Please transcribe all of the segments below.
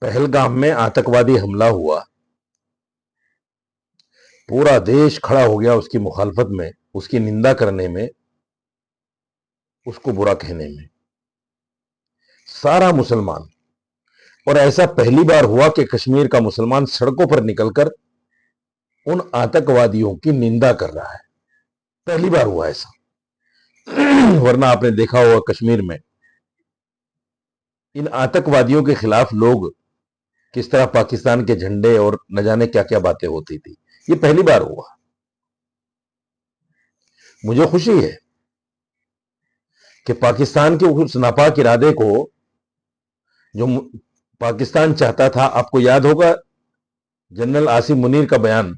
पहलगाम में आतंकवादी हमला हुआ, पूरा देश खड़ा हो गया उसकी मुखालफत में, उसकी निंदा करने में, उसको बुरा कहने में, सारा मुसलमान। और ऐसा पहली बार हुआ कि कश्मीर का मुसलमान सड़कों पर निकलकर उन आतंकवादियों की निंदा कर रहा है। पहली बार हुआ ऐसा। वरना आपने देखा होगा कश्मीर में इन आतंकवादियों के खिलाफ लोग किस तरह पाकिस्तान के झंडे और न जाने क्या क्या बातें होती थी। ये पहली बार हुआ। मुझे खुशी है कि पाकिस्तान के उस नापाक इरादे को जो पाकिस्तान चाहता था, आपको याद होगा जनरल आसिम मुनीर का बयान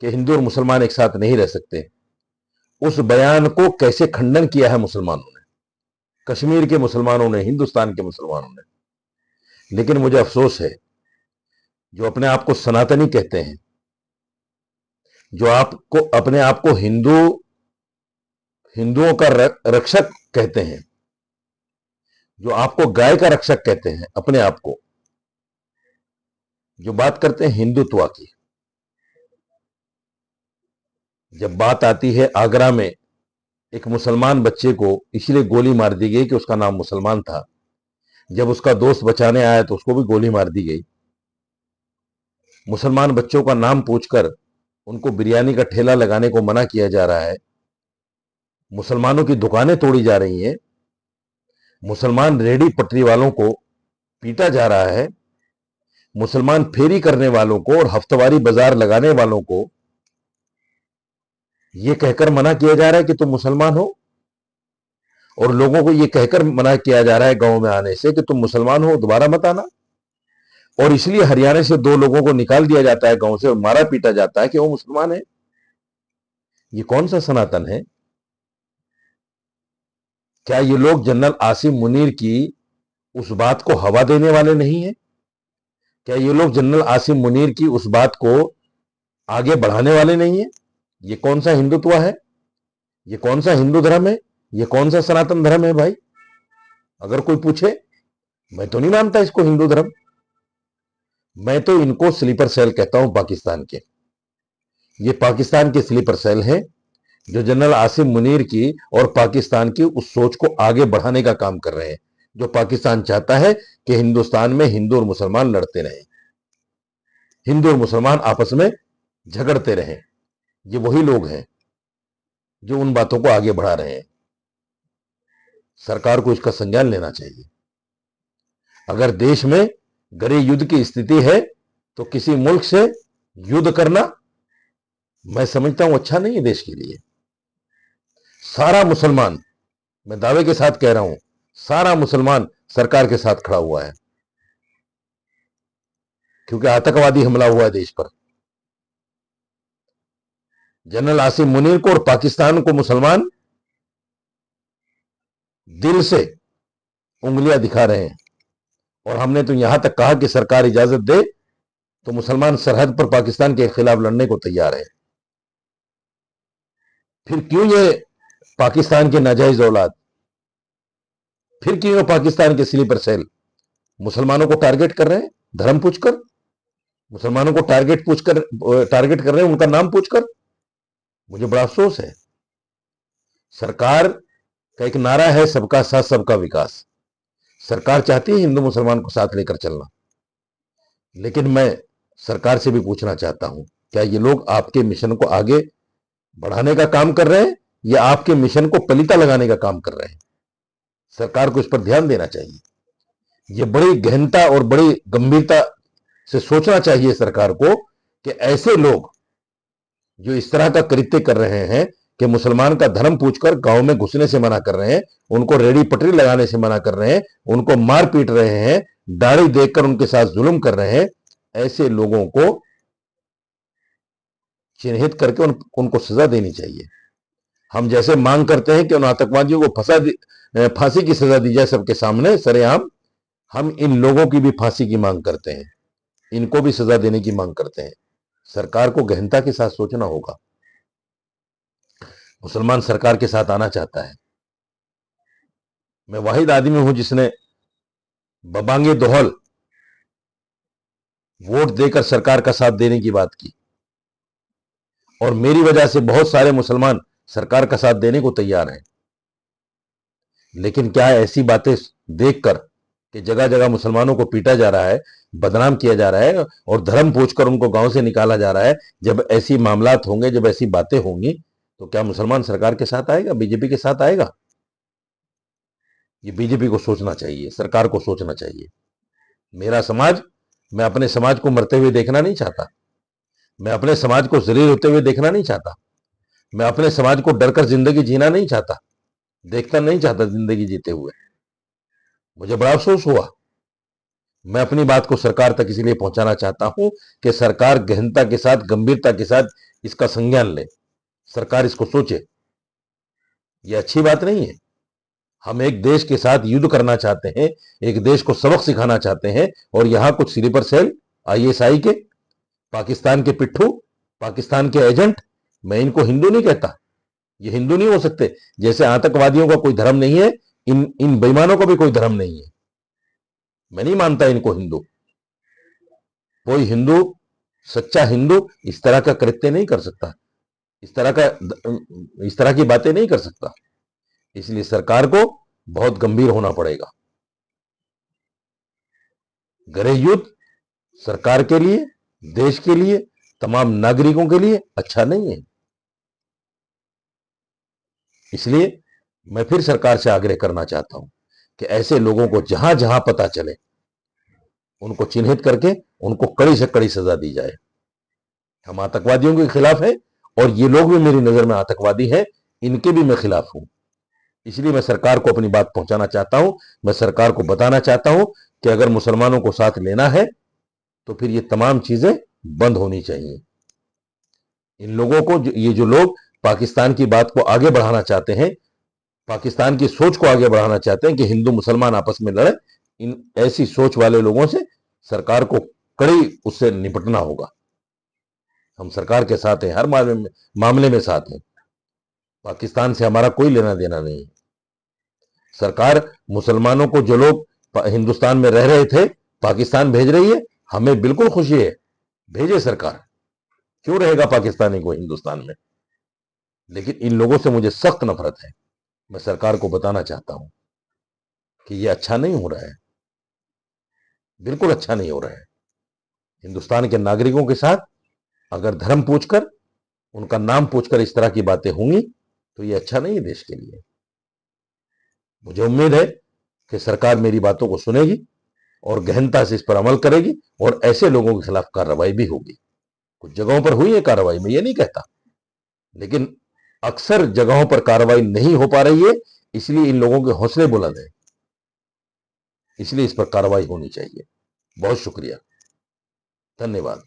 कि हिंदू और मुसलमान एक साथ नहीं रह सकते, उस बयान को कैसे खंडन किया है मुसलमानों ने, कश्मीर के मुसलमानों ने, हिंदुस्तान के मुसलमानों ने। लेकिन मुझे अफसोस है, जो अपने आप को सनातनी कहते हैं, जो आपको अपने आप को हिंदुओं का रक्षक कहते हैं, जो आपको गाय का रक्षक कहते हैं, अपने आप को, जो बात करते हैं हिंदुत्व की, जब बात आती है आगरा में एक मुसलमान बच्चे को इसलिए गोली मार दी गई कि उसका नाम मुसलमान था, जब उसका दोस्त बचाने आया तो उसको भी गोली मार दी गई। मुसलमान बच्चों का नाम पूछकर उनको बिरयानी का ठेला लगाने को मना किया जा रहा है, मुसलमानों की दुकानें तोड़ी जा रही हैं, मुसलमान रेहड़ी पटरी वालों को पीटा जा रहा है, मुसलमान फेरी करने वालों को और हफ्तवारी बाजार लगाने वालों को यह कहकर मना किया जा रहा है कि तुम मुसलमान हो, और लोगों को यह कहकर मना किया जा रहा है गांव में आने से कि तुम मुसलमान हो, दोबारा मत आना। और इसलिए हरियाणा से 2 लोगों को निकाल दिया जाता है गांव से और मारा पीटा जाता है कि वो मुसलमान है। ये कौन सा सनातन है? क्या ये लोग जनरल आसिम मुनीर की उस बात को हवा देने वाले नहीं है? क्या ये लोग जनरल आसिम मुनीर की उस बात को आगे बढ़ाने वाले नहीं है? ये कौन सा हिंदुत्व है? ये कौन सा हिंदू धर्म है? ये कौन सा सनातन धर्म है भाई? अगर कोई पूछे, मैं तो नहीं मानता इसको हिंदू धर्म। मैं तो इनको स्लीपर सेल कहता हूं पाकिस्तान के। ये पाकिस्तान के स्लीपर सेल हैं जो जनरल आसिम मुनीर की और पाकिस्तान की उस सोच को आगे बढ़ाने का काम कर रहे हैं, जो पाकिस्तान चाहता है कि हिंदुस्तान में हिंदू और मुसलमान लड़ते रहें, हिंदू और मुसलमान आपस में झगड़ते रहें। ये वही लोग हैं जो उन बातों को आगे बढ़ा रहे हैं। सरकार को इसका संज्ञान लेना चाहिए। अगर देश में गृह युद्ध की स्थिति है तो किसी मुल्क से युद्ध करना मैं समझता हूं अच्छा नहीं है देश के लिए। सारा मुसलमान, मैं दावे के साथ कह रहा हूं, सारा मुसलमान सरकार के साथ खड़ा हुआ है, क्योंकि आतंकवादी हमला हुआ है देश पर। जनरल आसिम मुनीर को और पाकिस्तान को मुसलमान दिल से उंगलियां दिखा रहे हैं, और हमने तो यहां तक कहा कि सरकार इजाजत दे तो मुसलमान सरहद पर पाकिस्तान के खिलाफ लड़ने को तैयार है। फिर क्यों ये पाकिस्तान के नाजायज औलाद, फिर क्यों ये पाकिस्तान के स्लीपर सेल मुसलमानों को टारगेट कर रहे हैं, धर्म पूछकर मुसलमानों को टारगेट कर रहे हैं, उनका नाम पूछकर? मुझे बड़ा अफसोस है। सरकार का एक नारा है, सबका साथ सबका विकास। सरकार चाहती है हिंदू मुसलमान को साथ लेकर चलना, लेकिन मैं सरकार से भी पूछना चाहता हूं, क्या ये लोग आपके मिशन को आगे बढ़ाने का काम कर रहे हैं या आपके मिशन को पलीता लगाने का काम कर रहे हैं? सरकार को इस पर ध्यान देना चाहिए। यह बड़ी गहनता और बड़ी गंभीरता से सोचना चाहिए सरकार को कि ऐसे लोग जो इस तरह का कृत्य कर रहे हैं कि मुसलमान का धर्म पूछकर गांव में घुसने से मना कर रहे हैं, उनको रेडी पटरी लगाने से मना कर रहे हैं, उनको मार पीट रहे हैं, दाढ़ी देखकर उनके साथ जुल्म कर रहे हैं, ऐसे लोगों को चिन्हित करके उनको सजा देनी चाहिए। हम जैसे मांग करते हैं कि उन आतंकवादियों को फांसी की सजा दी जाए सबके सामने सरेआम, हम इन लोगों की भी फांसी की मांग करते हैं, इनको भी सजा देने की मांग करते हैं। सरकार को गहनता के साथ सोचना होगा। मुसलमान सरकार के साथ आना चाहता है। मैं वाहिद आदमी हूं जिसने बबांगे दोहल वोट देकर सरकार का साथ देने की बात की, और मेरी वजह से बहुत सारे मुसलमान सरकार का साथ देने को तैयार हैं। लेकिन क्या ऐसी बातें देखकर कि जगह जगह मुसलमानों को पीटा जा रहा है, बदनाम किया जा रहा है और धर्म पूछकर उनको गांव से निकाला जा रहा है, जब ऐसी मामलात होंगे, जब ऐसी बातें होंगी, तो क्या मुसलमान सरकार के साथ आएगा, बीजेपी के साथ आएगा? ये बीजेपी को सोचना चाहिए, सरकार को सोचना चाहिए। मेरा समाज, मैं अपने समाज को मरते हुए देखना नहीं चाहता, मैं अपने समाज को जलील होते हुए देखना नहीं चाहता, मैं अपने समाज को डरकर जिंदगी जीना नहीं चाहता, देखना नहीं चाहता जिंदगी जीते हुए। मुझे बड़ा अफसोस हुआ। मैं अपनी बात को सरकार तक इसलिए पहुंचाना चाहता हूं कि सरकार गहनता के साथ, गंभीरता के साथ इसका संज्ञान ले, सरकार इसको सोचे। यह अच्छी बात नहीं है। हम एक देश के साथ युद्ध करना चाहते हैं, एक देश को सबक सिखाना चाहते हैं, और यहां कुछ स्लीपर सेल, आईएसआई के, पाकिस्तान के पिट्ठू, पाकिस्तान के एजेंट, मैं इनको हिंदू नहीं कहता, ये हिंदू नहीं हो सकते। जैसे आतंकवादियों का कोई धर्म नहीं है, इन बेईमानों का भी कोई धर्म नहीं है। मैं नहीं मानता इनको हिंदू। कोई हिंदू, सच्चा हिंदू इस तरह का कृत्य नहीं कर सकता, इस तरह की बातें नहीं कर सकता। इसलिए सरकार को बहुत गंभीर होना पड़ेगा। गृह युद्ध सरकार के लिए, देश के लिए, तमाम नागरिकों के लिए अच्छा नहीं है। इसलिए मैं फिर सरकार से आग्रह करना चाहता हूं कि ऐसे लोगों को जहां जहां पता चले उनको चिन्हित करके उनको कड़ी से कड़ी सजा दी जाए। हम आतंकवादियों के खिलाफ हैं, और ये लोग भी मेरी नजर में आतंकवादी हैं, इनके भी मैं खिलाफ हूं। इसलिए मैं सरकार को अपनी बात पहुंचाना चाहता हूं, मैं सरकार को बताना चाहता हूं कि अगर मुसलमानों को साथ लेना है तो फिर ये तमाम चीजें बंद होनी चाहिए। इन लोगों को, ये जो लोग पाकिस्तान की बात को आगे बढ़ाना चाहते हैं, पाकिस्तान की सोच को आगे बढ़ाना चाहते हैं कि हिंदू मुसलमान आपस में लड़े, इन ऐसी सोच वाले लोगों से सरकार को कड़ी उससे निपटना होगा। हम सरकार के साथ हैं, हर मामले में साथ हैं। पाकिस्तान से हमारा कोई लेना देना नहीं है। सरकार मुसलमानों को, जो लोग हिंदुस्तान में रह रहे थे, पाकिस्तान भेज रही है, हमें बिल्कुल खुशी है, भेजे सरकार, क्यों रहेगा पाकिस्तानी को हिंदुस्तान में। लेकिन इन लोगों से मुझे सख्त नफरत है। मैं सरकार को बताना चाहता हूं कि यह अच्छा नहीं हो रहा है, बिल्कुल अच्छा नहीं हो रहा है। हिंदुस्तान के नागरिकों के साथ अगर धर्म पूछकर, उनका नाम पूछकर इस तरह की बातें होंगी तो यह अच्छा नहीं है देश के लिए। मुझे उम्मीद है कि सरकार मेरी बातों को सुनेगी और गहनता से इस पर अमल करेगी, और ऐसे लोगों के खिलाफ कार्रवाई भी होगी। कुछ जगहों पर हुई है कार्रवाई, मैं ये नहीं कहता, लेकिन अक्सर जगहों पर कार्रवाई नहीं हो पा रही है, इसलिए इन लोगों के हौसले बुलंद हैं, इसलिए इस पर कार्रवाई होनी चाहिए। बहुत शुक्रिया, धन्यवाद।